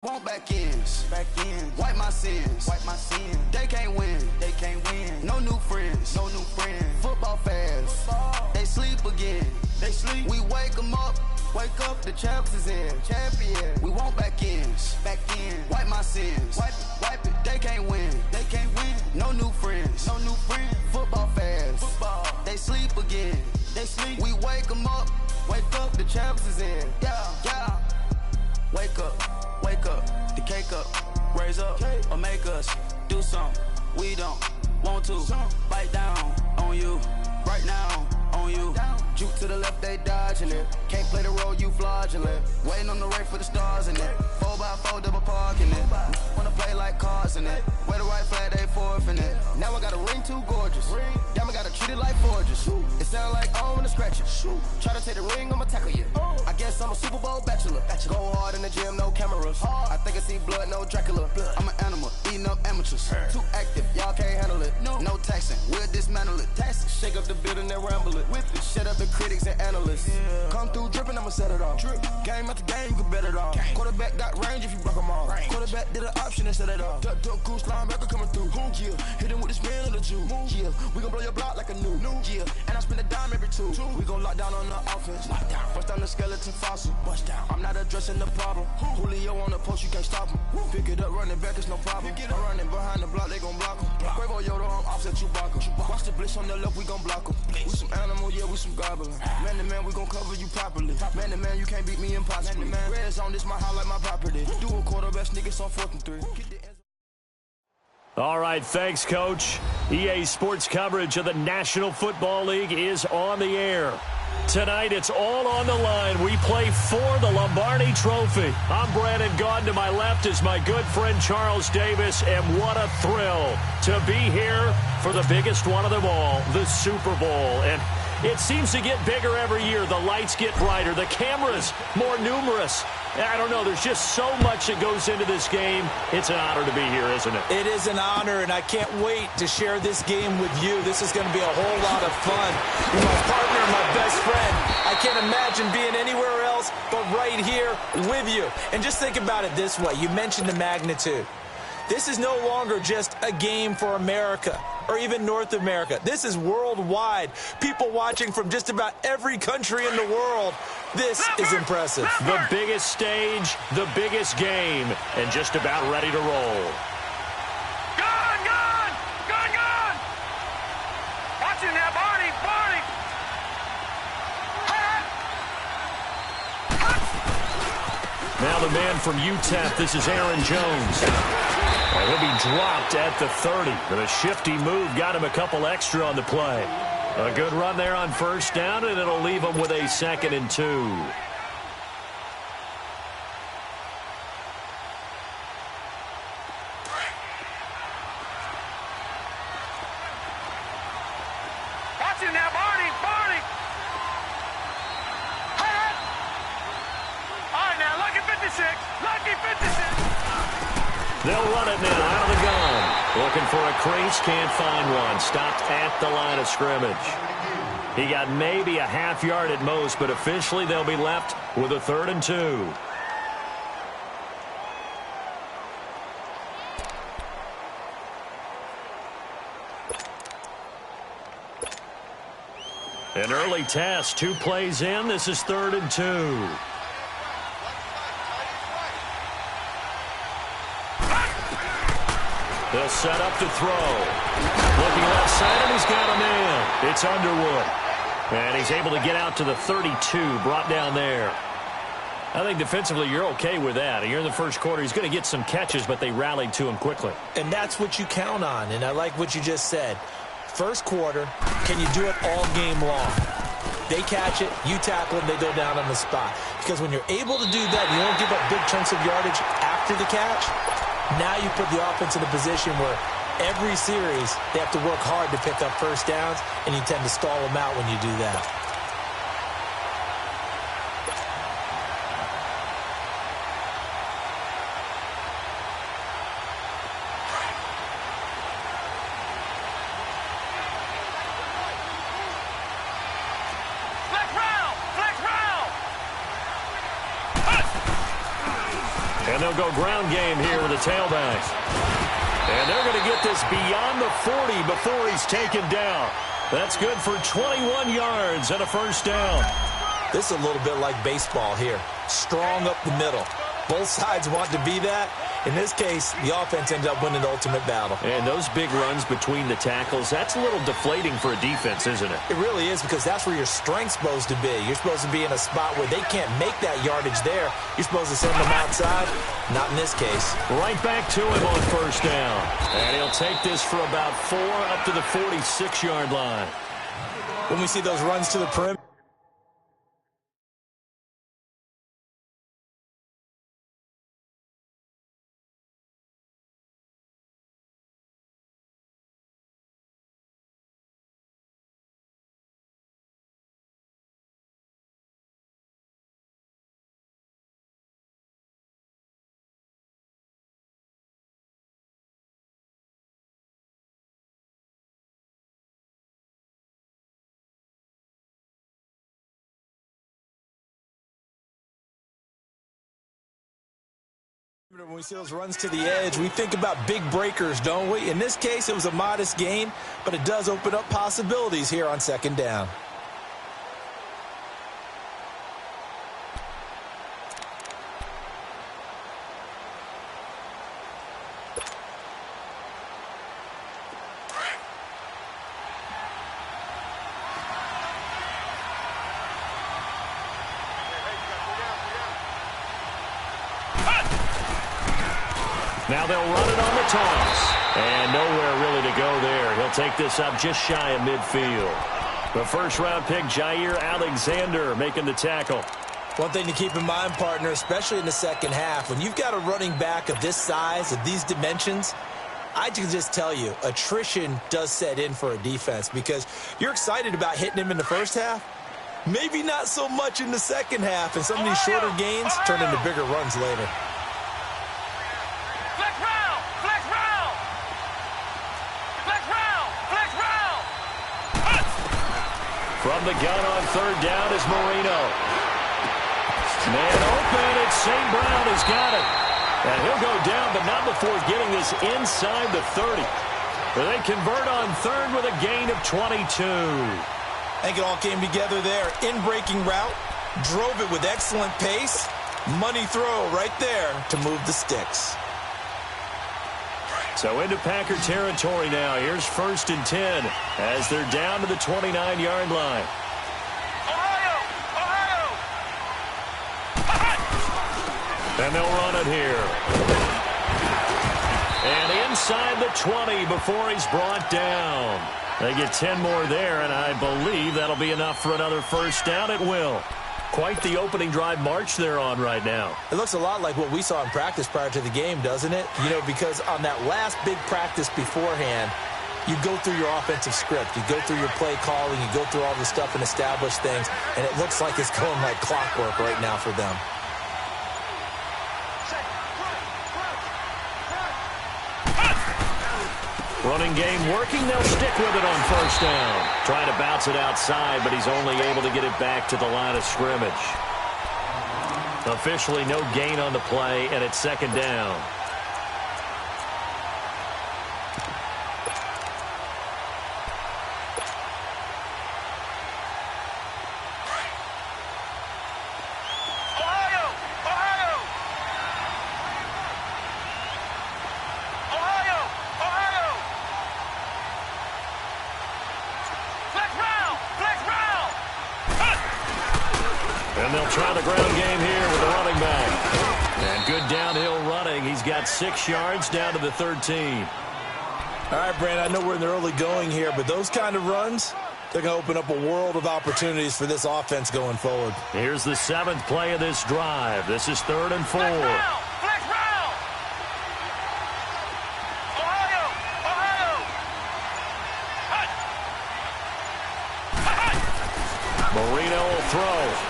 Want back ends, wipe my sins, They can't win, No new friends, Football fast, they sleep again, We wake them up, the champs is in, We want back ends, wipe my sins, wipe it. They can't win, No new friends, Football fast, they sleep again, We wake them up, the champs is in, yeah. Wake up, the cake up, raise up, or make us do something we don't want to. Bite down on you, right now on you. Juke to the left, they dodging it. Can't play the role, you fraudulent. Waiting on the right for the stars in it. 4x4 double parking it. Wanna play like cars in it. Wear the right flag, they forfeit it. Now I got a ring too gorgeous. Damn, I gotta treat it like forges. It sound like I wanna scratch it. Try to take the ring, I'ma tackle you. I guess I'm a Super Bowl bachelor. Go hard in the gym, no cameras. I think I see blood, no Dracula. I'm an animal, eating up amateurs. Too active, y'all can't handle it. No taxing, we'll dismantle it. Shake up the building and ramble it. Whip it, shut up the critics and analysts. Come through dripping, I'ma set it off. Game after game, you can bet it off. Quarterback got range if you block them all. Quarterback did an option and set it off. Duck, goose, linebacker coming through. Yeah, hit him with the spin of the Jew. Yeah, we gon' blow your block like a new. Yeah, and I spin a dime every two. We gon' lock down on the offense. Bust down the skeleton fossil. I'm not addressing the problem. Julio on the post, you can't stop him. Pick it up, running back, it's no problem. I'm running behind the block, they gon' block him. Quavo Yoda, I'm offset Chewbacca. Watch the blitz on the left, we gon' block him. We some animal, yeah, we some goblin. Man to man, we gon' cover you properly. Man to man, you can't beat me impossibly. Red zone, this my highlight, my property. Do a quarterback sneakers on 4th and 3. All right, thanks, Coach. EA Sports coverage of the National Football League is on the air. Tonight, it's all on the line. We play for the Lombardi Trophy. I'm Brandon Gaudin. To my left is my good friend Charles Davis, and what a thrill to be here for the biggest one of them all, the Super Bowl. And it seems to get bigger every year. The lights get brighter. The cameras more numerous. I don't know. There's just so much that goes into this game. It's an honor to be here, isn't it? It is an honor, and I can't wait to share this game with you. This is going to be a whole lot of fun. You're my partner, my best friend. I can't imagine being anywhere else but right here with you. And just think about it this way. You mentioned the magnitude. This is no longer just a game for America or even North America. This is worldwide. People watching from just about every country in the world. This is impressive. The biggest stage, the biggest game, and just about ready to roll. Gone! Watching that, Barney! Now the man from UTEP, this is Aaron Jones. He'll be dropped at the 30. But a shifty move got him a couple extra on the play. A good run there on first down, and it'll leave him with a 2nd and 2. Watching now, Barney! All right, now, lucky 56! They'll run it now out of the gun. Looking for a crease, can't find one. Stopped at the line of scrimmage. He got maybe a half yard at most, but officially they'll be left with a 3rd and 2. An early test, 2 plays in. This is 3rd and 2. They'll set up to throw. Looking left side, and he's got a man. It's Underwood. And he's able to get out to the 32, brought down there. I think defensively you're okay with that. You're in the first quarter. He's going to get some catches, but they rallied to him quickly. And that's what you count on, and I like what you just said. First quarter, can you do it all game long? They catch it, you tackle them, they go down on the spot. Because when you're able to do that, you don't give up big chunks of yardage after the catch. Now you put the offense in a position where every series they have to work hard to pick up first downs, and you tend to stall them out when you do that. And they'll they'll go ground game here with a tailback. And they're going to get this beyond the 40 before he's taken down. That's good for 21 yards and a first down. This is a little bit like baseball here. Strong up the middle. Both sides want to be that. In this case, the offense ended up winning the ultimate battle. And those big runs between the tackles, that's a little deflating for a defense, isn't it? It really is, because that's where your strength's supposed to be. You're supposed to be in a spot where they can't make that yardage there. You're supposed to send them outside. Not in this case. Right back to him on first down. And he'll take this for about 4 up to the 46-yard line. When we see those runs to the perimeter, when we see those runs to the edge, we think about big breakers, don't we? In this case, it was a modest gain, but it does open up possibilities here on second down. Now they'll run it on the toss. And nowhere really to go there. He'll take this up just shy of midfield. The first-round pick, Jair Alexander, making the tackle. One thing to keep in mind, partner, especially in the second half, when you've got a running back of this size, of these dimensions, I can just tell you, attrition does set in for a defense, because you're excited about hitting him in the first half. Maybe not so much in the second half, and some of these shorter gains turn into bigger runs later. From the gun on third down is Marino. Man open, it's St. Brown has got it. And he'll go down, but not before getting this inside the 30. But they convert on third with a gain of 22. I think it all came together there. In-breaking route, drove it with excellent pace. Money throw right there to move the sticks. So into Packer territory now. Here's 1st and 10 as they're down to the 29-yard line. And they'll run it here. And inside the 20 before he's brought down. They get 10 more there, and I believe that'll be enough for another first down. It will. Quite the opening drive march they're on right now. It looks a lot like what we saw in practice prior to the game, doesn't it? You know, because on that last big practice beforehand, you go through your offensive script. You go through your play calling. You go through all the stuff and establish things. And it looks like it's going like clockwork right now for them. Running game working. They'll stick with it on first down. Trying to bounce it outside, but he's only able to get it back to the line of scrimmage. Officially no gain on the play, and it's second down. And they'll try the ground game here with the running back. And good downhill running. He's got 6 yards down to the 13. All right, Brandon, I know we're in the early going here, but those kind of runs, they're going to open up a world of opportunities for this offense going forward. Here's the 7th play of this drive. This is 3rd and 4. Marino will throw.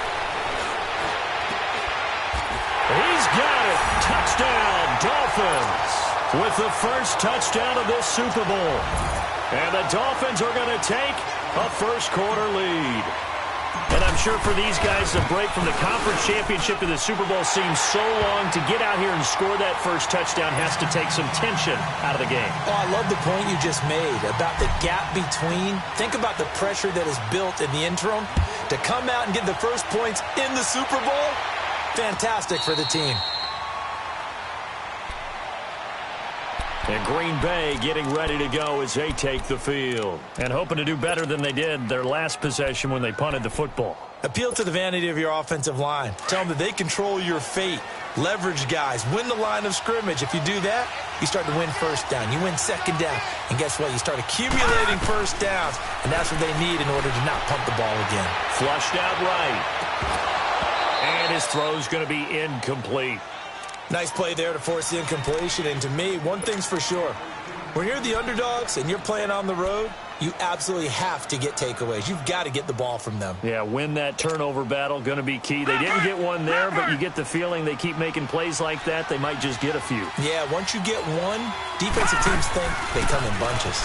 He's got it. Touchdown, Dolphins. With the first touchdown of this Super Bowl. And the Dolphins are going to take a first quarter lead. And I'm sure for these guys, the break from the conference championship to the Super Bowl seems so long. To get out here and score that first touchdown has to take some tension out of the game. Oh, I love the point you just made about the gap between. Think about the pressure that is built in the interim. To come out and get the first points in the Super Bowl, fantastic for the team. And Green Bay getting ready to go as they take the field. And hoping to do better than they did their last possession when they punted the football. Appeal to the vanity of your offensive line. Tell them that they control your fate. Leverage guys. Win the line of scrimmage. If you do that, you start to win first down. You win second down. And guess what? You start accumulating first downs. And that's what they need in order to not punt the ball again. Flushed out right. And his throw's going to be incomplete. Nice play there to force the incompletion. And to me, one thing's for sure. When you're the underdogs and you're playing on the road, you absolutely have to get takeaways. You've got to get the ball from them. Yeah, win that turnover battle, going to be key. They didn't get one there, but you get the feeling they keep making plays like that, they might just get a few. Yeah, once you get one, defensive teams think they come in bunches.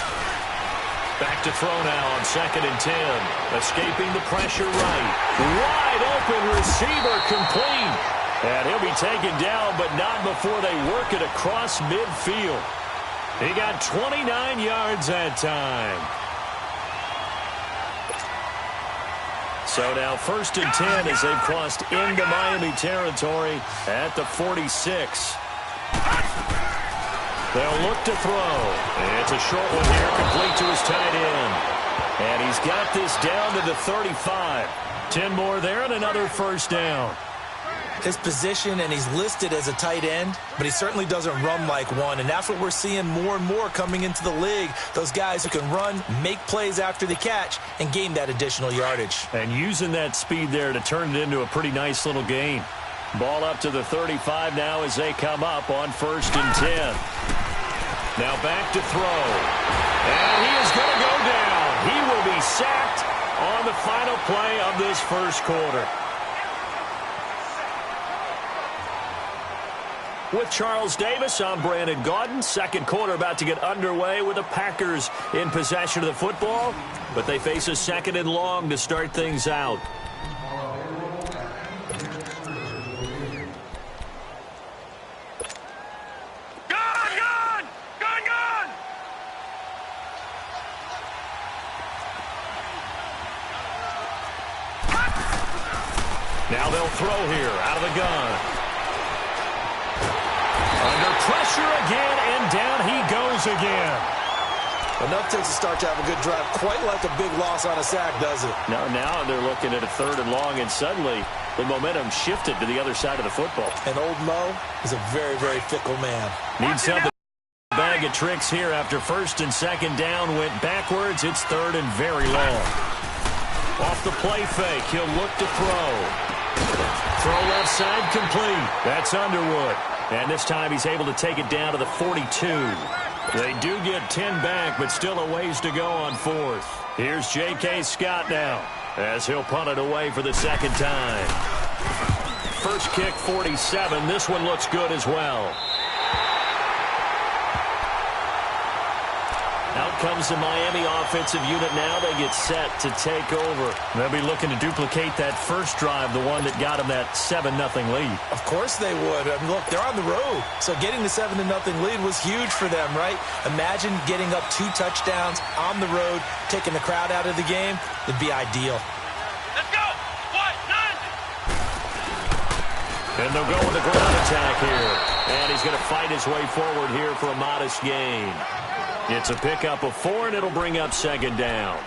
Back to throw now on 2nd and 10. Escaping the pressure right. Wide open receiver complete. And he'll be taken down, but not before they work it across midfield. He got 29 yards that time. So now 1st and 10 as they've crossed into Miami territory at the 46. They'll look to throw. It's a short one here, complete to his tight end. And he's got this down to the 35. 10 more there and another first down. His position, and he's listed as a tight end, but he certainly doesn't run like one, and that's what we're seeing more and more coming into the league. Those guys who can run, make plays after the catch, and gain that additional yardage. And using that speed there to turn it into a pretty nice little gain. Ball up to the 35 now as they come up on 1st and 10. Now back to throw. And he is going to go down. He will be sacked on the final play of this first quarter. With Charles Davis, I'm Brandon Gaudin. Second quarter about to get underway with the Packers in possession of the football, but they face a 2nd and long to start things out. Gun! Now they'll throw here out of the gun. Under pressure again, and down he goes again. Enough takes a start to have a good drive. Quite like a big loss on a sack, does it? Now they're looking at a 3rd and long, and suddenly the momentum shifted to the other side of the football. And old Mo is a very, very fickle man. Needs something. Bag of tricks here after 1st and 2nd down. Went backwards. It's 3rd and very long. Off the play fake. He'll look to throw. Throw left side complete. That's Underwood. And this time he's able to take it down to the 42. They do get 10 back, but still a ways to go on 4th. Here's J.K. Scott now as he'll punt it away for the 2nd time. First kick, 47. This one looks good as well. Out comes the Miami offensive unit now. They get set to take over. They'll be looking to duplicate that first drive, the one that got them that 7-0 lead. Of course they would. I mean, look, they're on the road. So getting the 7-0 lead was huge for them, right? Imagine getting up 2 touchdowns on the road, taking the crowd out of the game. It'd be ideal. Let's go! 1, 9! And they'll go with the ground attack here. And he's going to fight his way forward here for a modest gain. It's a pickup of 4, and it'll bring up 2nd down.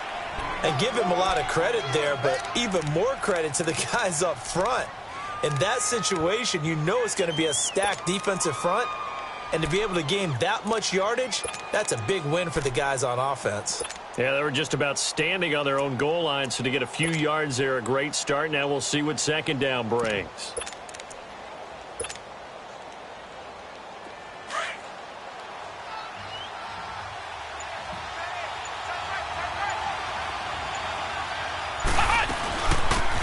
And give him a lot of credit there, but even more credit to the guys up front. In that situation, you know it's going to be a stacked defensive front. And to be able to gain that much yardage, that's a big win for the guys on offense. Yeah, they were just about standing on their own goal line, so to get a few yards there, a great start. Now we'll see what 2nd down brings.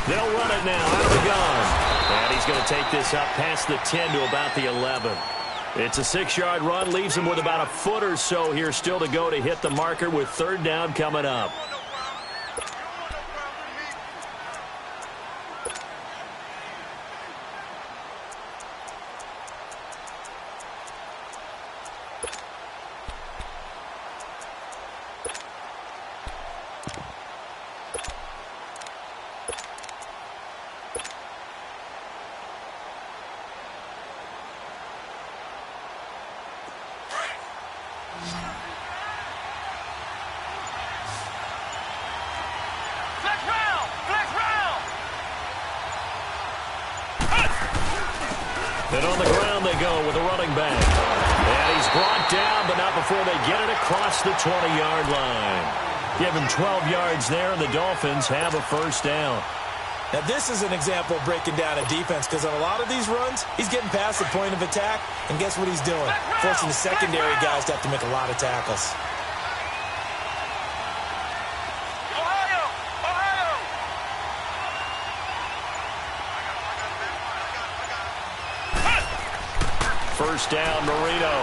They'll run it now out of the gun. And he's going to take this up past the 10 to about the 11. It's a 6-yard run, leaves him with about a foot or so here still to go to hit the marker with 3rd down coming up. Flex round! Flex round! And on the ground they go with a running back. And he's brought down, but not before they get it across the 20-yard line. Give him 12 yards there, and the Dolphins have a first down. Now, this is an example of breaking down a defense, because on a lot of these runs, he's getting past the point of attack, and guess what he's doing? Forcing the secondary guys to have to make a lot of tackles. Ohio! Ohio! First down, Marino.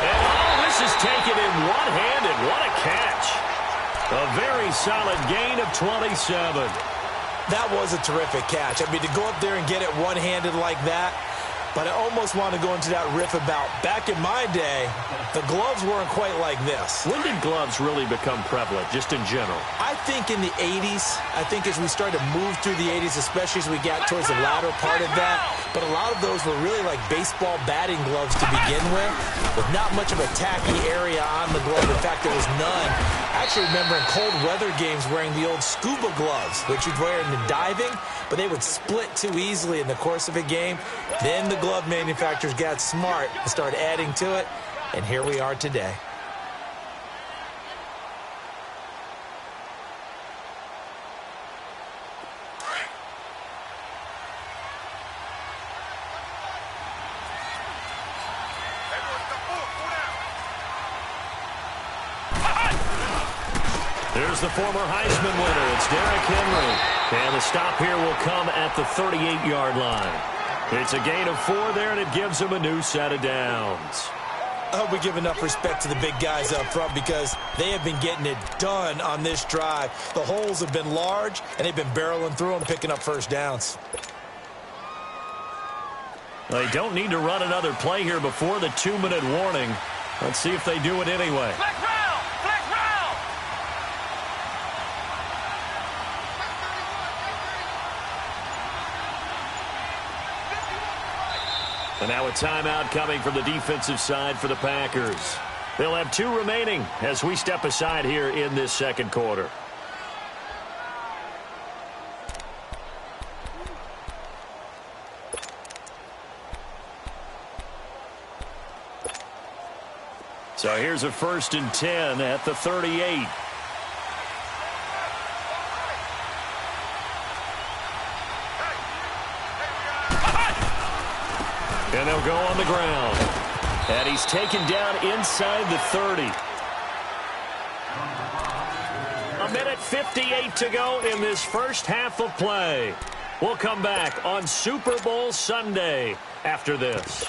And this is taken in one-handed. What a catch. A very solid gain of 27. That was a terrific catch. I mean, to go up there and get it one-handed like that, but I almost want to go into that riff about back in my day, the gloves weren't quite like this. When did gloves really become prevalent, just in general? I think in the 80s. I think as we started to move through the 80s, especially as we got towards the latter part of that. But a lot of those were really like baseball batting gloves to begin with not much of a tacky area on the glove. In fact, there was none. I actually remember in cold weather games wearing the old scuba gloves, which you'd wear in the diving, but they would split too easily in the course of a game. Then the glove manufacturers got smart and started adding to it, and here we are today. There's the former Heisman winner. It's Derrick Henry. And the stop here will come at the 38-yard line. It's a gain of 4 there, and it gives him a new set of downs. I hope we give enough respect to the big guys up front because they have been getting it done on this drive. The holes have been large, and they've been barreling through them, picking up first downs. They don't need to run another play here before the 2-minute warning. Let's see if they do it anyway. Flex round! Flex round! And now a timeout coming from the defensive side for the Packers. They'll have 2 remaining as we step aside here in this second quarter. So here's a 1st and 10 at the 38. And they'll go on the ground. And he's taken down inside the 30. 1:58 to go in this first half of play. We'll come back on Super Bowl Sunday after this.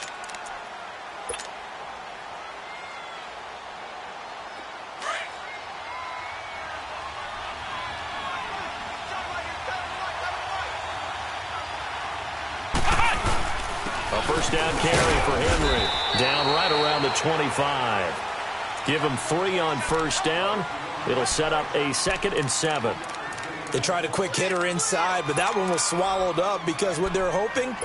First down carry for Henry. Down right around the 25. Give him 3 on first down. It'll set up a 2nd and 7. They tried a quick hitter inside, but that one was swallowed up because what they're hoping,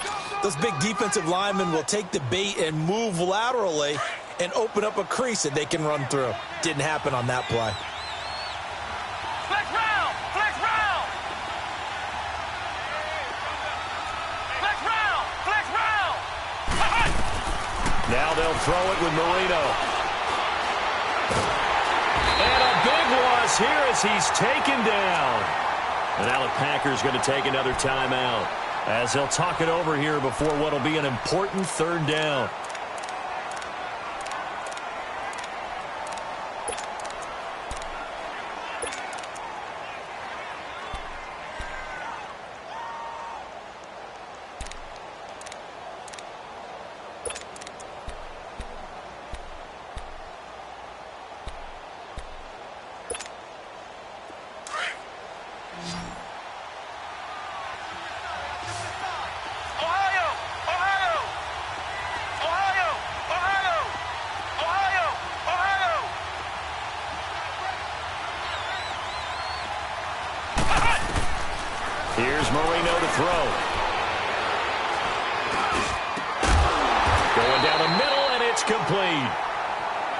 those big defensive linemen will take the bait and move laterally and open up a crease that they can run through. Didn't happen on that play. Flex round! Flex round! Flex round! Flex round! Now they'll throw it with Marino. And a big loss here as he's taken down. And now the Packers going to take another timeout as they'll talk it over here before what will be an important 3rd down. Here's Marino to throw. Going complete.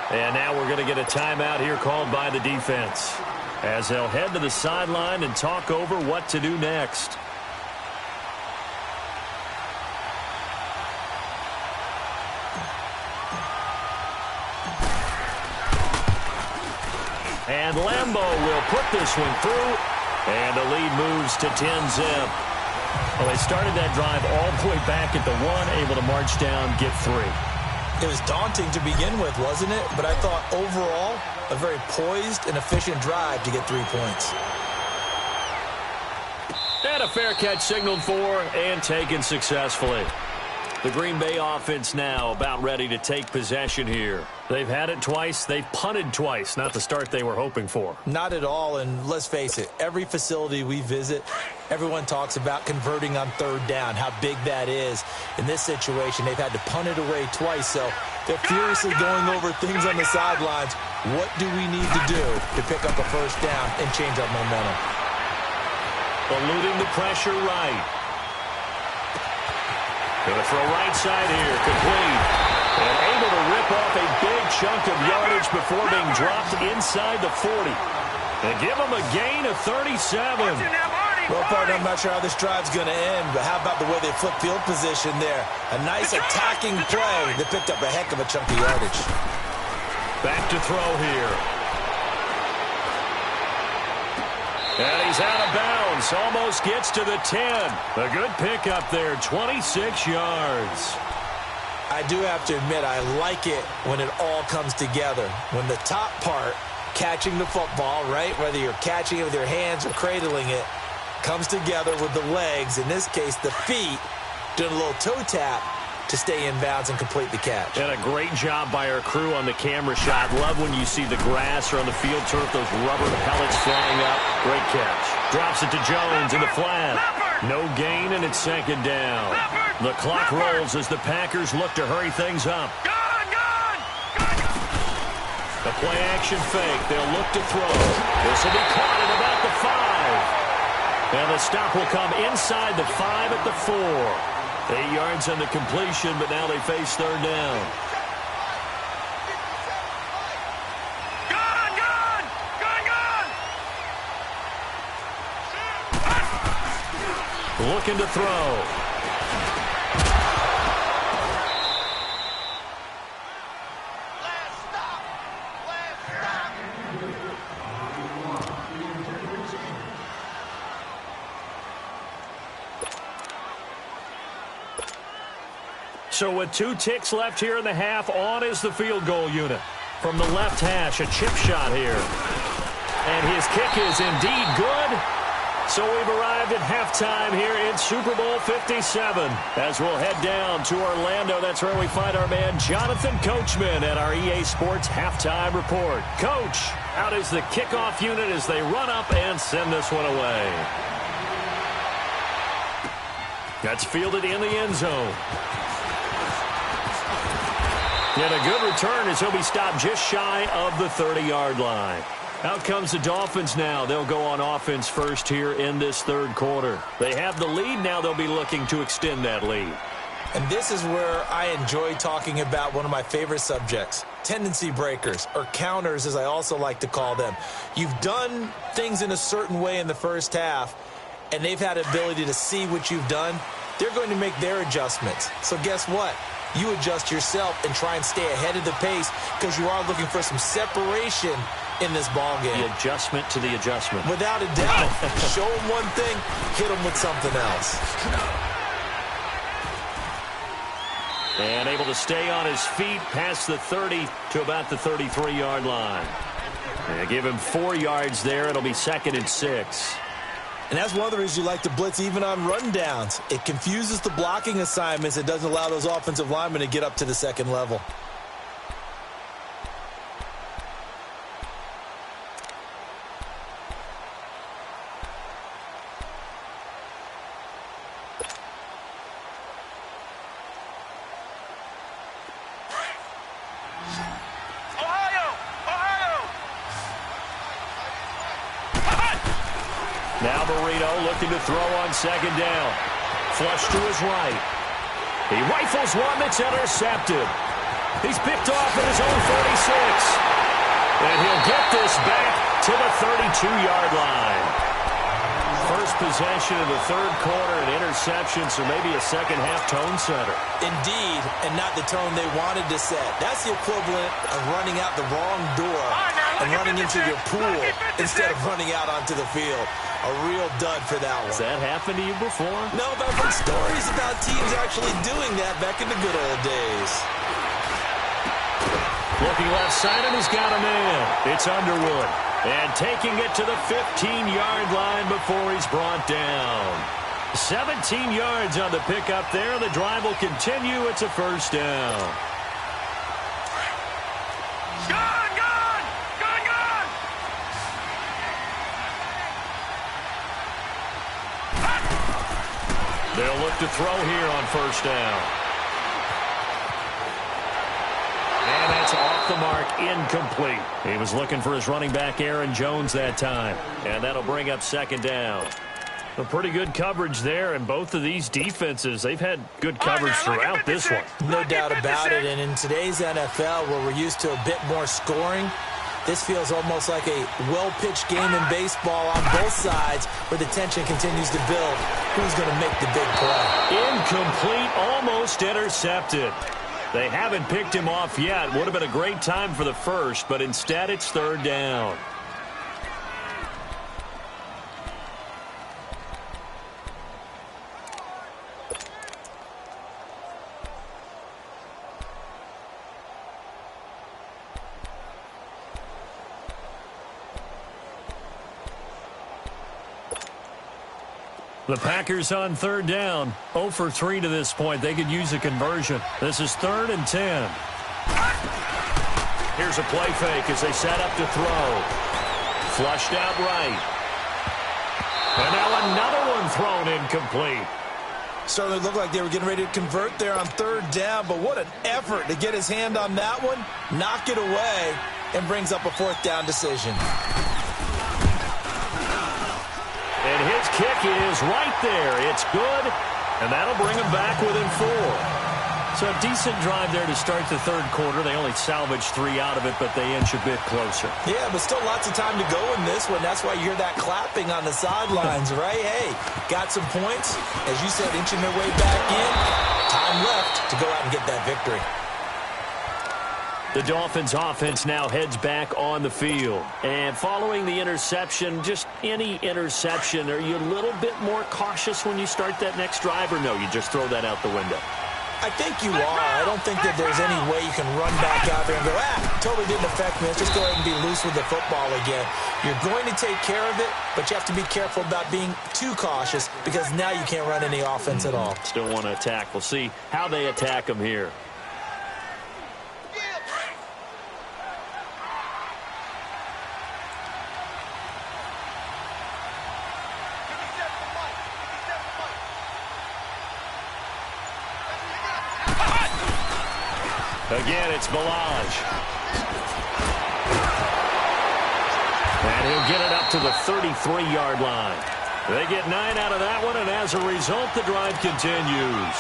And now we're going to get a timeout here called by the defense, as they'll head to the sideline and talk over what to do next. And Lambo will put this one through, and the lead moves to 10-zip. Well, they started that drive all the way back at the 1, able to march down, get 3. It was daunting to begin with, wasn't it? But I thought overall, a very poised and efficient drive to get 3 points. And a fair catch signaled for and taken successfully. The Green Bay offense now about ready to take possession here. They've had it twice. They've punted twice. Not the start they were hoping for. Not at all, and let's face it, every facility we visit, everyone talks about converting on 3rd down, how big that is. In this situation, they've had to punt it away twice, so they're furiously going over things on the sidelines. What do we need to do to pick up a 1st down and change our momentum? Eluding the pressure right. Going to throw right side here, complete. And able to rip off a big chunk of yardage before being dropped inside the 40. And give him a gain of 37. Well, partner, I'm not sure how this drive's going to end, but how about the way they flip field position there? A nice attacking play that picked up a heck of a chunk of yardage. Back to throw here. And he's out of bounds. Almost gets to the 10. A good pickup there, 26 yards. I do have to admit, I like it when it all comes together. When the top part, catching the football, right, whether you're catching it with your hands or cradling it, comes together with the legs, in this case the feet, doing a little toe tap to stay in bounds and complete the catch. And a great job by our crew on the camera shot. Love when you see the grass or on the field turf, those rubber pellets flying up. Great catch. Drops it to Jones in the flat. No gain, and it's 2nd down. The clock rolls as the Packers look to hurry things up. The play action fake. They'll look to throw. This will be caught at about the 5. And the stop will come inside the 5 at the 4. 8 yards on the completion, but now they face 3rd down. Looking to throw. So with 2 ticks left here in the half, on is the field goal unit. From the left hash, a chip shot here. And his kick is indeed good. So we've arrived at halftime here in Super Bowl 57. As we'll head down to Orlando, that's where we find our man Jonathan Coachman at our EA Sports Halftime Report. Coach, out is the kickoff unit as they run up and send this one away. That's fielded in the end zone. And a good return as he'll be stopped just shy of the 30-yard line. Out comes the Dolphins now. They'll go on offense first here in this 3rd quarter. They have the lead. Now they'll be looking to extend that lead. And this is where I enjoy talking about one of my favorite subjects, tendency breakers, or counters as I also like to call them. You've done things in a certain way in the first half, and they've had ability to see what you've done. They're going to make their adjustments. So guess what? You adjust yourself and try and stay ahead of the pace because you are looking for some separation in this ball game. The adjustment to the adjustment. Without a doubt. Show them one thing, hit them with something else. And able to stay on his feet past the 30 to about the 33-yard line. And give him 4 yards there. It'll be 2nd and 6. And that's one of the reasons you like to blitz even on rundowns. It confuses the blocking assignments. It doesn't allow those offensive linemen to get up to the 2nd level. Now Burrito looking to throw on 2nd down. Flush to his right. He rifles one that's intercepted. He's picked off at his own 46. And he'll get this back to the 32-yard line. First possession of the third quarter, an interception, so maybe a second-half tone setter. Indeed, and not the tone they wanted to set. That's the equivalent of running out the wrong door and running into your pool instead of running out onto the field. A real dud for that one. Has that happened to you before? No, but I've heard stories about teams actually doing that back in the good old days. Looking left side, and he's got a man. It's Underwood. And taking it to the 15-yard line before he's brought down. 17 yards on the pickup there. The drive will continue. It's a first down. Gone, gone! Gone, gone! They'll look to throw here on first down. And that's off the mark, incomplete. He was looking for his running back, Aaron Jones, that time. And that'll bring up second down. A pretty good coverage there, and both of these defenses, they've had good coverage throughout this one. No doubt about it, and in today's NFL, where we're used to a bit more scoring, this feels almost like a well-pitched game in baseball on both sides, where the tension continues to build. Who's going to make the big play? Incomplete, almost intercepted. They haven't picked him off yet. Would have been a great time for the first, but instead it's third down. The Packers on third down. 0 for 3 to this point. They could use a conversion. This is 3rd and 10. Here's a play fake as they set up to throw. Flushed out right. And now another one thrown incomplete. Certainly looked like they were getting ready to convert there on third down, but what an effort to get his hand on that one, knock it away, and brings up a fourth down decision. And his kick is right there. It's good, and that'll bring him back within 4. So a decent drive there to start the third quarter. They only salvaged 3 out of it, but they inch a bit closer. Yeah, but still lots of time to go in this one. That's why you hear that clapping on the sidelines, right? Hey, got some points. As you said, inching their way back in. Time left to go out and get that victory. The Dolphins offense now heads back on the field. And following the interception, just any interception, are you a little bit more cautious when you start that next drive, or no, you just throw that out the window? I think you are. I don't think that there's any way you can run back out there and go, totally didn't affect me. Let's just go ahead and be loose with the football again. You're going to take care of it, but you have to be careful about being too cautious because now you can't run any offense at all. Still want to attack. We'll see how they attack them here. Again, it's Balaj. And he'll get it up to the 33-yard line. They get 9 out of that one, and as a result, the drive continues.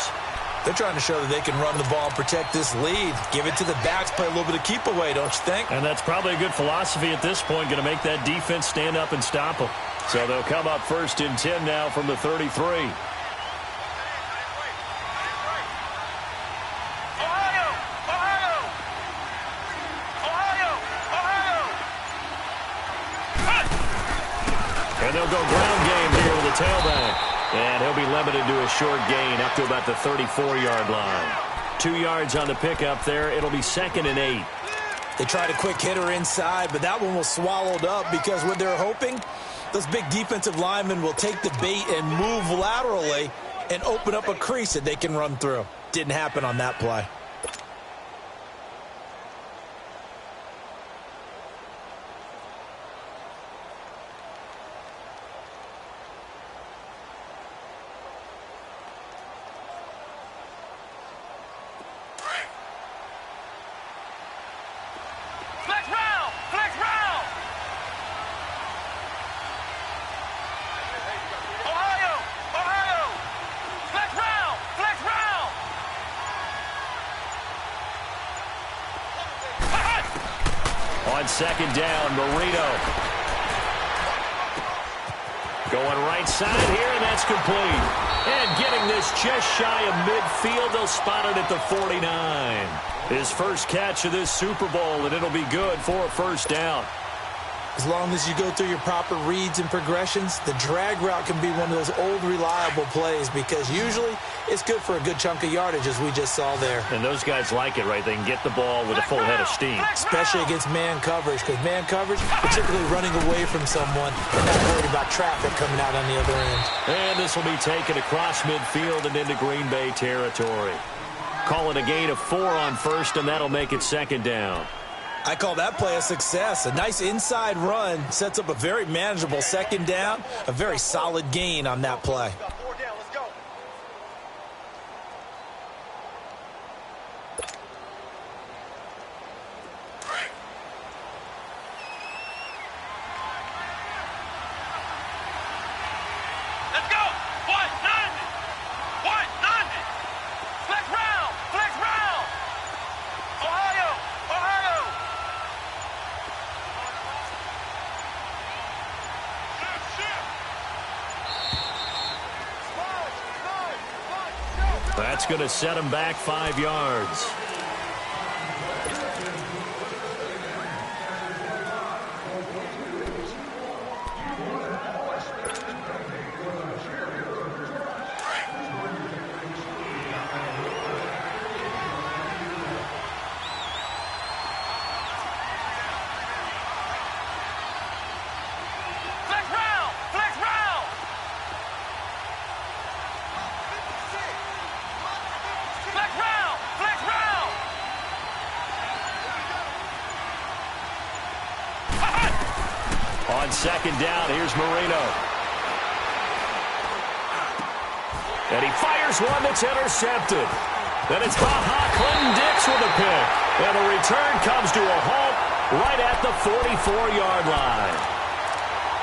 They're trying to show that they can run the ball and protect this lead. Give it to the backs, play a little bit of keep away, don't you think? And that's probably a good philosophy at this point, going to make that defense stand up and stop them. So they'll come up 1st and 10 now from the 33. And they'll go ground game here with the tailback. And he'll be limited to a short gain up to about the 34-yard line. 2 yards on the pickup there. It'll be 2nd and 8. They tried a quick hitter inside, but that one was swallowed up because what they're hoping, those big defensive linemen will take the bait and move laterally and open up a crease that they can run through. Didn't happen on that play. On second down, Marino. Going right side here, and that's complete. And getting this just shy of midfield, they'll spot it at the 49. His first catch of this Super Bowl, and it'll be good for a first down. As long as you go through your proper reads and progressions, the drag route can be one of those old reliable plays because usually it's good for a good chunk of yardage, as we just saw there. And those guys like it, right? They can get the ball with a full head of steam. Especially against man coverage, because man coverage, particularly running away from someone, and not worried about traffic coming out on the other end. And this will be taken across midfield and into Green Bay territory. Call it a gain of 4 on first, and that'll make it second down. I call that play a success. A nice inside run sets up a very manageable second down, a very solid gain on that play. That's going to set him back 5 yards. On second down, here's Marino. And he fires one that's intercepted. Then it's Clinton-Dix with a pick. And the return comes to a halt right at the 44-yard line.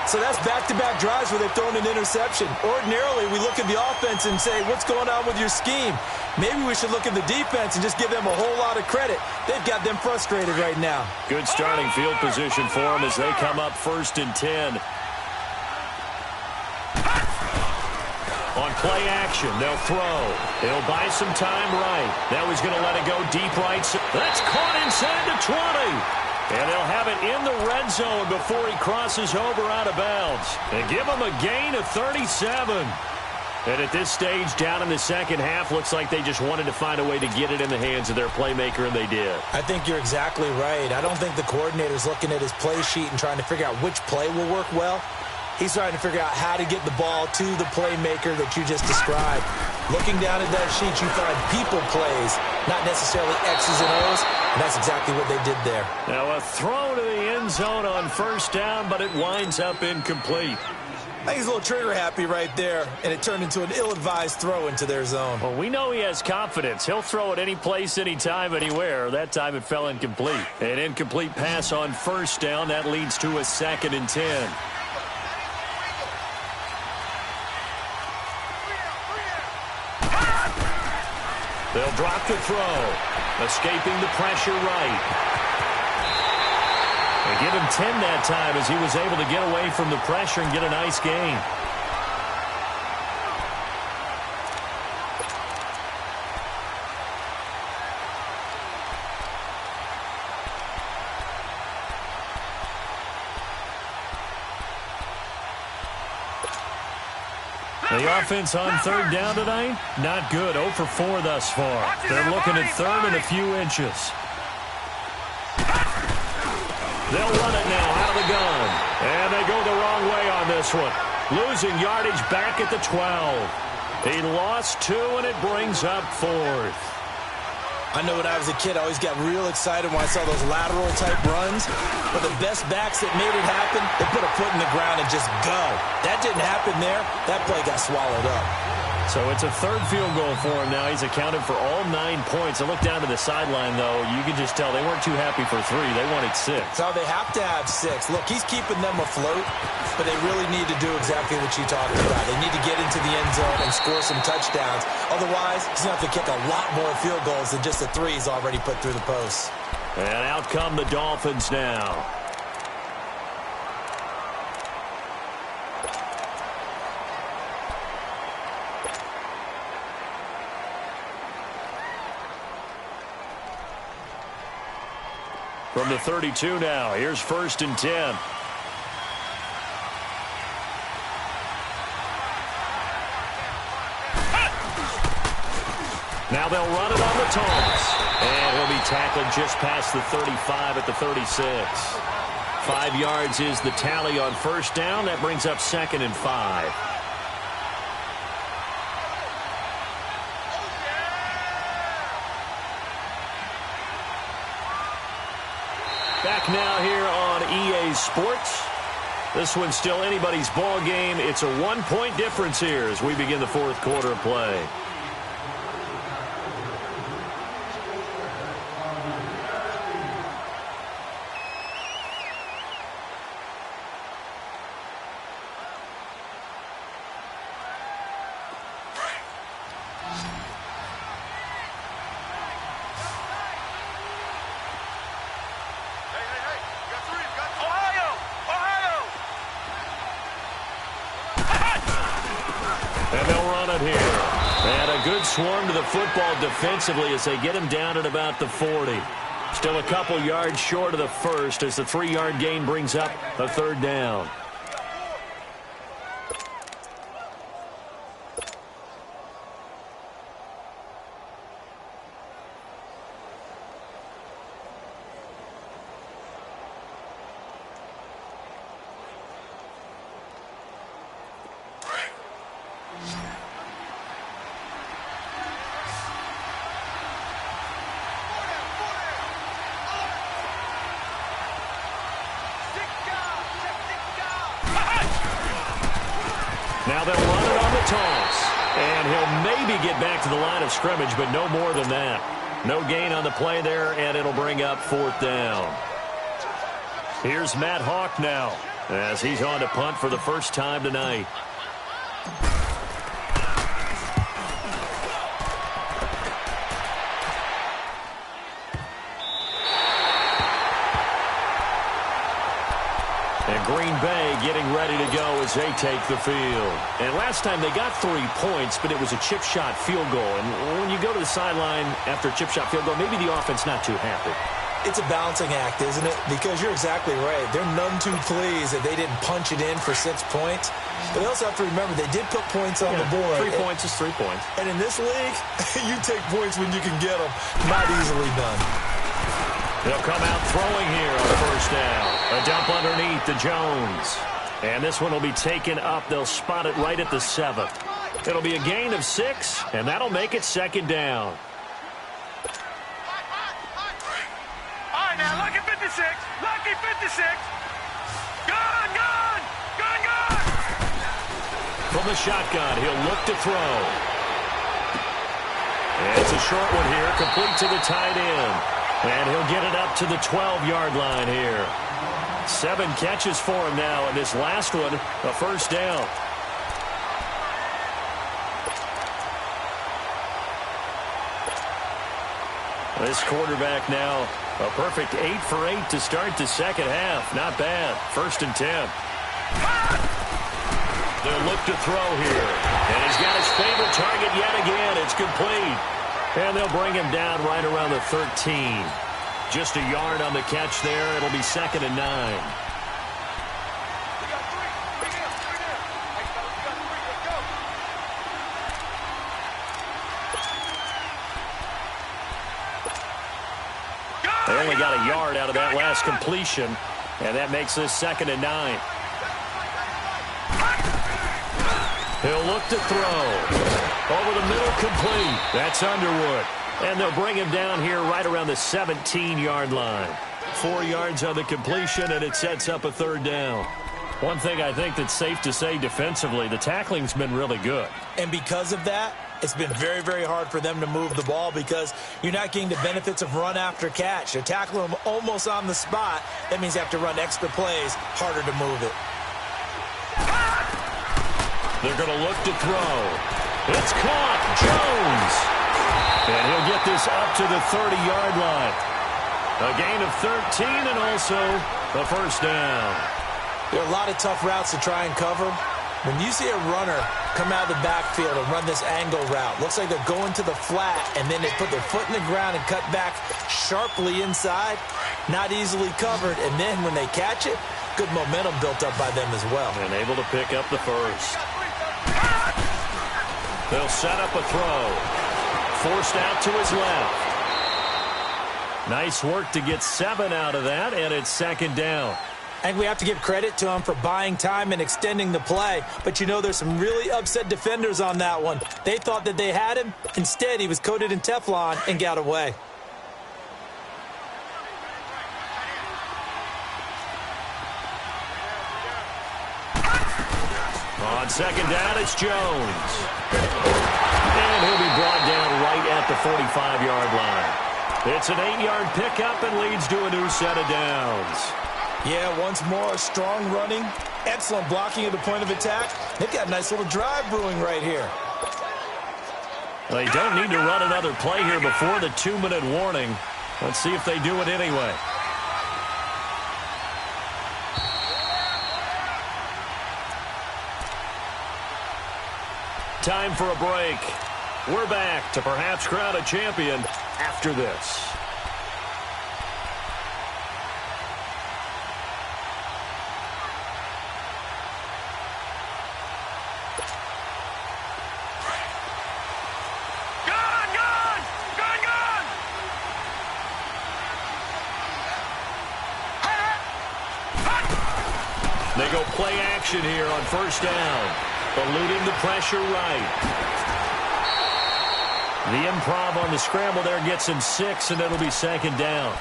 So that's back-to-back drives where they've thrown an interception. Ordinarily, we look at the offense and say, what's going on with your scheme? Maybe we should look at the defense and just give them a whole lot of credit. They've got them frustrated right now. Good starting field position for them as they come up 1st and 10. On play action, they'll throw. They'll buy some time right. Now he's going to let it go deep right. That's caught inside the 20. And they'll have it in the red zone before he crosses over out of bounds. And give him a gain of 37. And at this stage, down in the second half, looks like they just wanted to find a way to get it in the hands of their playmaker, and they did. I think you're exactly right. I don't think the coordinator's looking at his play sheet and trying to figure out which play will work well. He's trying to figure out how to get the ball to the playmaker that you just described. Looking down at that sheet, you find people plays, not necessarily X's and O's, and that's exactly what they did there. Now a throw to the end zone on first down, but it winds up incomplete. I think he's a little trigger happy right there, and it turned into an ill-advised throw into their zone. Well, we know he has confidence. He'll throw it any place, anytime, anywhere. That time it fell incomplete. An incomplete pass on first down. That leads to a 2nd and 10. They'll drop the throw. Escaping the pressure right. They give him 10 that time as he was able to get away from the pressure and get a nice gain. The offense on third down tonight, not good. 0 for 4 thus far. They're looking at third and a few inches. They'll run it now out of the gun. And they go the wrong way on this one. Losing yardage back at the 12. He lost 2, and it brings up 4th. I know when I was a kid, I always got real excited when I saw those lateral-type runs. But the best backs that made it happen, they put a foot in the ground and just go. That didn't happen there. That play got swallowed up. So it's a 3rd field goal for him now. He's accounted for all 9 points. I look down to the sideline, though. You can just tell they weren't too happy for 3. They wanted 6. So they have to have 6. Look, he's keeping them afloat, but they really need to do exactly what you talked about. They need to get into the end zone and score some touchdowns. Otherwise, he's going to have to kick a lot more field goals than just the 3 he's already put through the post. And out come the Dolphins now. From the 32 now, here's 1st and 10. Now they'll run it on the toss. And he'll be tackled just past the 35 at the 36. 5 yards is the tally on 1st down. That brings up 2nd and 5. Back now here on EA Sports. This one's still anybody's ball game. It's a 1-point difference here as we begin the 4th quarter of play. And they'll run it here. And a good swarm to the football defensively as they get him down at about the 40. Still a couple yards short of the first as the 3-yard gain brings up a 3rd down. Now they'll run it on the toss. And he'll maybe get back to the line of scrimmage, but no more than that. No gain on the play there, and it'll bring up 4th down. Here's Matt Hawk now as he's on to punt for the first time tonight. And Green Bay getting ready to go as they take the field. And last time they got 3 points, but it was a chip shot field goal. And when you go to the sideline after a chip shot field goal, maybe the offense not too happy. It's a balancing act, isn't it? Because you're exactly right. They're none too pleased that they didn't punch it in for 6 points. But they also have to remember they did put points on the board. 3 points is 3 points. And in this league, you take points when you can get them. Not easily done. They'll come out throwing here on 1st down. A dump underneath to Jones. And this one will be taken up. They'll spot it right at the 7. It'll be a gain of 6, and that'll make it 2nd down. All right, now, lucky 56. Lucky 56. Gun, gun, gun, gun. From the shotgun, he'll look to throw. And it's a short one here, complete to the tight end. And he'll get it up to the 12-yard line here. 7 catches for him now, and this last one, a 1st down. This quarterback now, a perfect 8 for 8 to start the 2nd half. Not bad. 1st and 10. They'll look to throw here. And he's got his favorite target yet again. It's complete. And they'll bring him down right around the 13. Just a yard on the catch there. It'll be 2nd and 9. They only got a yard out of that last completion, and that makes this 2nd and 9. He'll look to throw. Over the middle, complete. That's Underwood. And they'll bring him down here right around the 17-yard line. 4 yards on the completion, and it sets up a 3rd down. One thing I think that's safe to say defensively, the tackling's been really good. And because of that, it's been very, very hard for them to move the ball because you're not getting the benefits of run after catch. They're tackling them almost on the spot. That means they have to run extra plays, harder to move it. They're going to look to throw. It's caught. Jones. And he'll get this up to the 30-yard line. A gain of 13 and also a first down. There are a lot of tough routes to try and cover. When you see a runner come out of the backfield and run this angle route, looks like they're going to the flat, and then they put their foot in the ground and cut back sharply inside, not easily covered. And then when they catch it, good momentum built up by them as well. And able to pick up the first. They'll set up a throw. Forced out to his left. Nice work to get 7 out of that, and it's second down. I think we have to give credit to him for buying time and extending the play. But, you know, there's some really upset defenders on that one. They thought that they had him. Instead, he was coated in Teflon and got away. On second down, it's Jones. And he'll be brought down right at the 45-yard line. It's an 8-yard pickup and leads to a new set of downs. Yeah, once more, strong running, excellent blocking at the point of attack. They've got a nice little drive brewing right here. They don't need to run another play here before the 2-minute warning. Let's see if they do it anyway. Time for a break. We're back to perhaps crown a champion after this. They go play action here on first down. Eluding the pressure right. The improv on the scramble there gets him 6, and it'll be second down.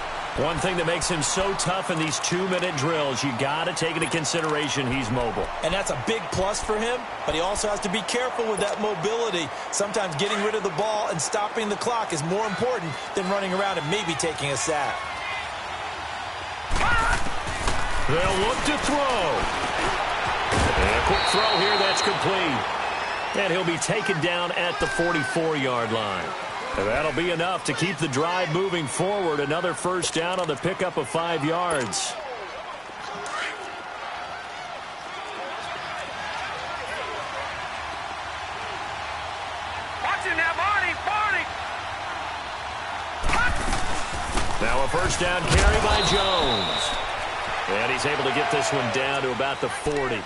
One thing that makes him so tough in these 2-minute drills, you got to take into consideration he's mobile. And that's a big plus for him, but he also has to be careful with that mobility. Sometimes getting rid of the ball and stopping the clock is more important than running around and maybe taking a sack. They'll look to throw. And a quick throw here, that's complete. And he'll be taken down at the 44-yard line. And that'll be enough to keep the drive moving forward. Another first down on the pickup of 5 yards. Watch it now, Barney! Now a first down carry by Jones. And he's able to get this one down to about the 40.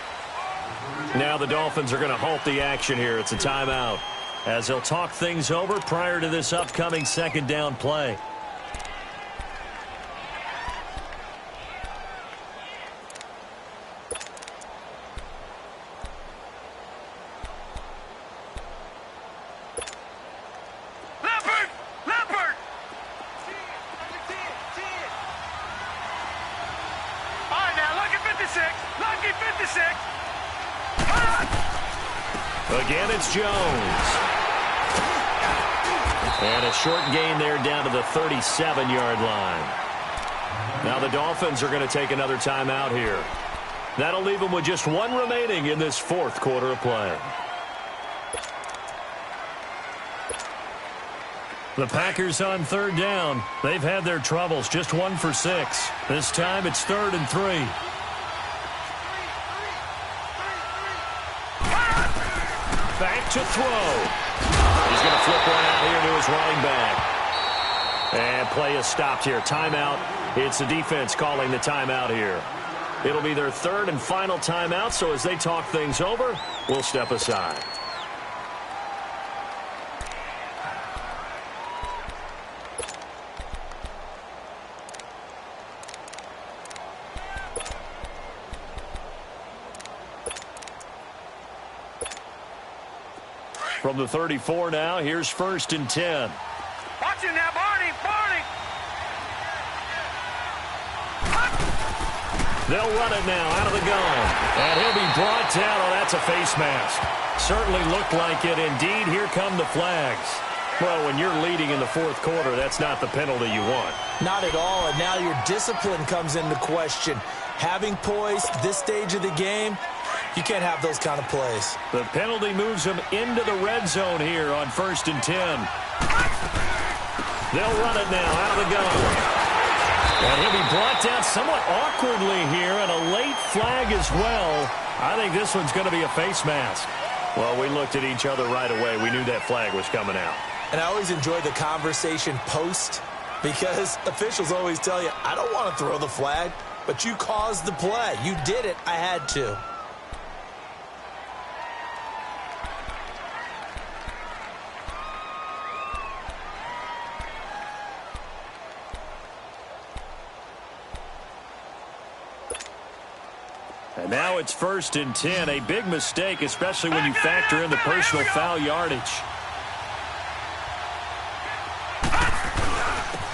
Now the Dolphins are going to halt the action here. It's a timeout as they'll talk things over prior to this upcoming second down play. Again, it's Jones. And a short gain there down to the 37-yard line. Now the Dolphins are going to take another timeout here. That'll leave them with just 1 remaining in this 4th quarter of play. The Packers on 3rd down. They've had their troubles, just 1 for 6. This time it's 3rd and 3. Back to throw. He's going to flip one out here to his running back. And play is stopped here. Timeout. It's the defense calling the timeout here. It'll be their 3rd and final timeout, so as they talk things over, we'll step aside. From the 34 now, here's 1st and 10. Watch it now, Barney! They'll run it now out of the gun. And he'll be brought down. Oh, that's a face mask. Certainly looked like it. Indeed, here come the flags. Well, when you're leading in the 4th quarter, that's not the penalty you want. Not at all, and now your discipline comes into question. Having poise this stage of the game, you can't have those kind of plays. The penalty moves him into the red zone here on 1st and 10. They'll run it now out of the gun. And he'll be brought down somewhat awkwardly here, and a late flag as well. I think this one's going to be a face mask. Well, we looked at each other right away. We knew that flag was coming out. And I always enjoy the conversation post, because officials always tell you, I don't want to throw the flag, but you caused the play. You did it. I had to. And now it's 1st and 10. A big mistake, especially when you factor in the personal foul yardage.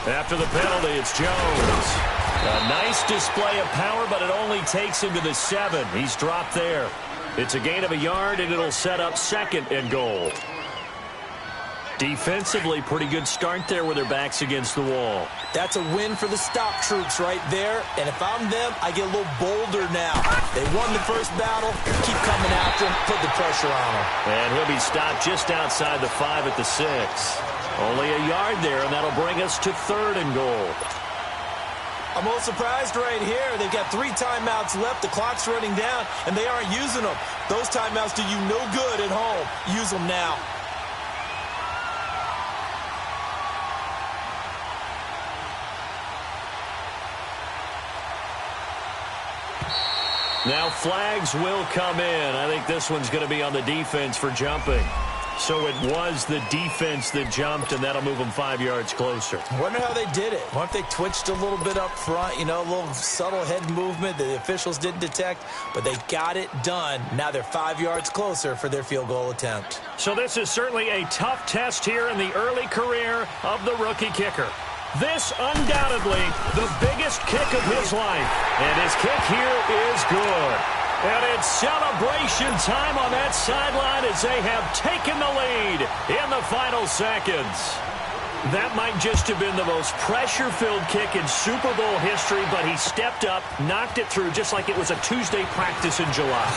After the penalty, it's Jones. A nice display of power, but it only takes him to the 7. He's dropped there. It's a gain of a yard, and it'll set up 2nd and goal. Defensively, pretty good start there with their backs against the wall. That's a win for the stop troops right there. And if I'm them, I get a little bolder now. They won the first battle. Keep coming after him. Put the pressure on him. And he'll be stopped just outside the 5 at the 6. Only a yard there, and that'll bring us to 3rd and goal. I'm a little surprised right here. They've got 3 timeouts left. The clock's running down, and they aren't using them. Those timeouts do you no good at home. Use them now. Now flags will come in. I think this one's going to be on the defense for jumping. So it was the defense that jumped, and that'll move them 5 yards closer. I wonder how they did it. What if they twitched a little bit up front, you know, a little subtle head movement that the officials didn't detect, but they got it done. Now they're 5 yards closer for their field goal attempt. So this is certainly a tough test here in the early career of the rookie kicker. This undoubtedly the biggest kick of his life, and his kick here is good. And it's celebration time on that sideline as they have taken the lead in the final seconds. That might just have been the most pressure-filled kick in Super Bowl history, but he stepped up, knocked it through just like it was a Tuesday practice in July.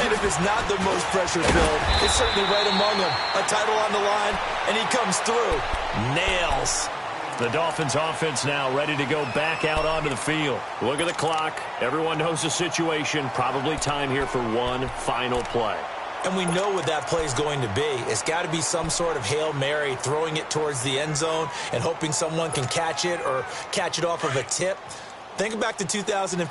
And if it's not the most pressure-filled, it's certainly right among them. A title on the line, and he comes through. Nails. The Dolphins offense now ready to go back out onto the field. Look at the clock. Everyone knows the situation. Probably time here for one final play. And we know what that play is going to be. It's got to be some sort of Hail Mary, throwing it towards the end zone and hoping someone can catch it or catch it off of a tip. Think back to 2015.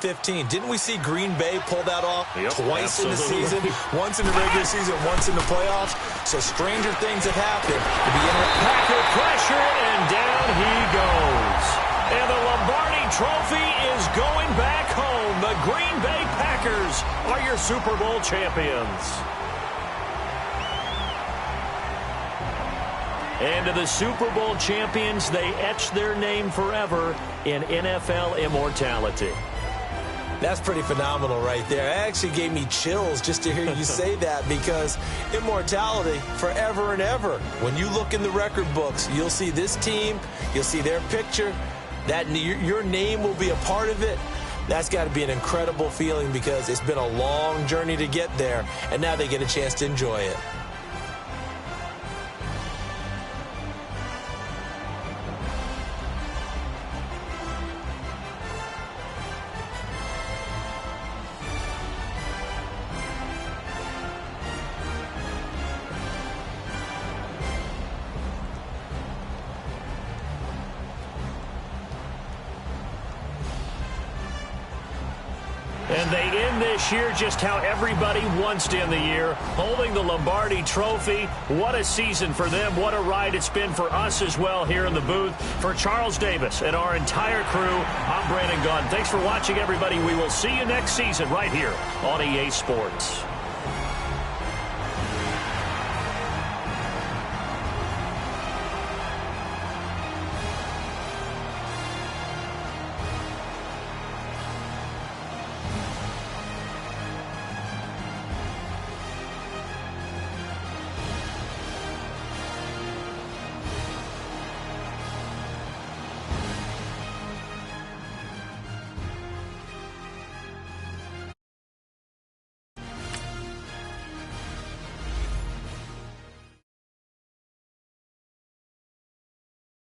Didn't we see Green Bay pull that off twice in the season? Once in the regular season, once in the playoffs. So stranger things have happened. Packer pressure, and down he goes. And the Lombardi Trophy is going back home. The Green Bay Packers are your Super Bowl champions. And to the Super Bowl champions, they etch their name forever in NFL immortality. That's pretty phenomenal right there. It actually gave me chills just to hear you say that, because immortality forever and ever. When you look in the record books, you'll see this team, you'll see their picture, that your name will be a part of it. That's got to be an incredible feeling, because it's been a long journey to get there, and now they get a chance to enjoy it. And they end this year just how everybody wants to end the year, holding the Lombardi Trophy. What a season for them. What a ride it's been for us as well here in the booth. For Charles Davis and our entire crew, I'm Brandon Gaudin. Thanks for watching, everybody. We will see you next season right here on EA Sports.